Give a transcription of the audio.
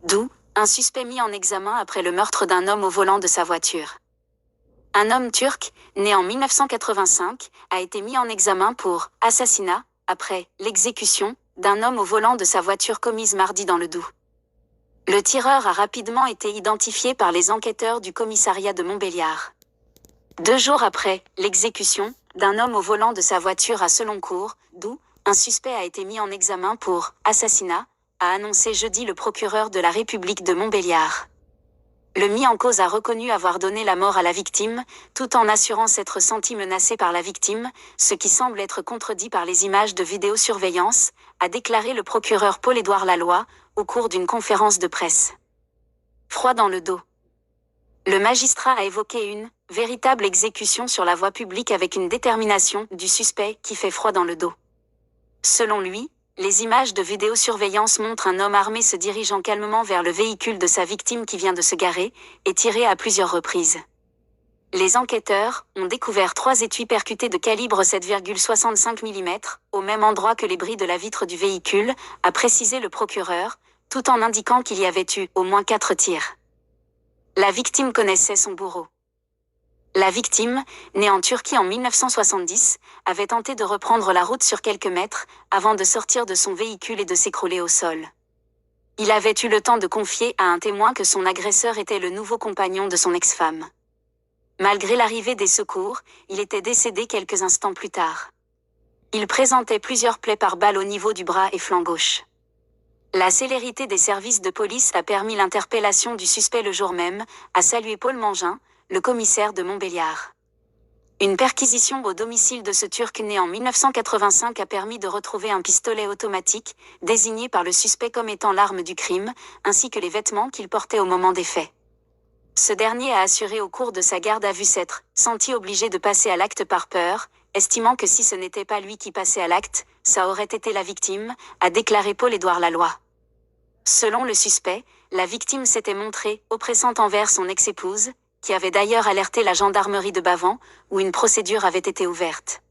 D'où, un suspect mis en examen après le meurtre d'un homme au volant de sa voiture. Un homme turc, né en 1985, a été mis en examen pour assassinat, après l'exécution d'un homme au volant de sa voiture commise mardi dans le Doubs. Le tireur a rapidement été identifié par les enquêteurs du commissariat de Montbéliard. 2 jours après l'exécution d'un homme au volant de sa voiture à Seloncourt, Doubs, un suspect a été mis en examen pour assassinat, a annoncé jeudi le procureur de la République de Montbéliard. Le mis en cause a reconnu avoir donné la mort à la victime, tout en assurant s'être senti menacé par la victime, ce qui semble être contredit par les images de vidéosurveillance, a déclaré le procureur Paul-Édouard Laloy, au cours d'une conférence de presse. Froid dans le dos. Le magistrat a évoqué une véritable exécution sur la voie publique avec une détermination du suspect qui fait froid dans le dos. Selon lui, les images de vidéosurveillance montrent un homme armé se dirigeant calmement vers le véhicule de sa victime qui vient de se garer, et tirer à plusieurs reprises. Les enquêteurs ont découvert 3 étuis percutés de calibre 7,65 mm, au même endroit que les bris de la vitre du véhicule, a précisé le procureur, tout en indiquant qu'il y avait eu au moins 4 tirs. La victime connaissait son bourreau. La victime, née en Turquie en 1970, avait tenté de reprendre la route sur quelques mètres, avant de sortir de son véhicule et de s'écrouler au sol. Il avait eu le temps de confier à un témoin que son agresseur était le nouveau compagnon de son ex-femme. Malgré l'arrivée des secours, il était décédé quelques instants plus tard. Il présentait plusieurs plaies par balle au niveau du bras et flanc gauche. La célérité des services de police a permis l'interpellation du suspect le jour même, a salué Paul Mangin, le commissaire de Montbéliard. Une perquisition au domicile de ce Turc né en 1985 a permis de retrouver un pistolet automatique, désigné par le suspect comme étant l'arme du crime, ainsi que les vêtements qu'il portait au moment des faits. Ce dernier a assuré au cours de sa garde à vue s'être senti obligé de passer à l'acte par peur, estimant que si ce n'était pas lui qui passait à l'acte, ça aurait été la victime, a déclaré Paul-Édouard Laloy. Selon le suspect, la victime s'était montrée oppressante envers son ex-épouse, qui avait d'ailleurs alerté la gendarmerie de Bavans, où une procédure avait été ouverte.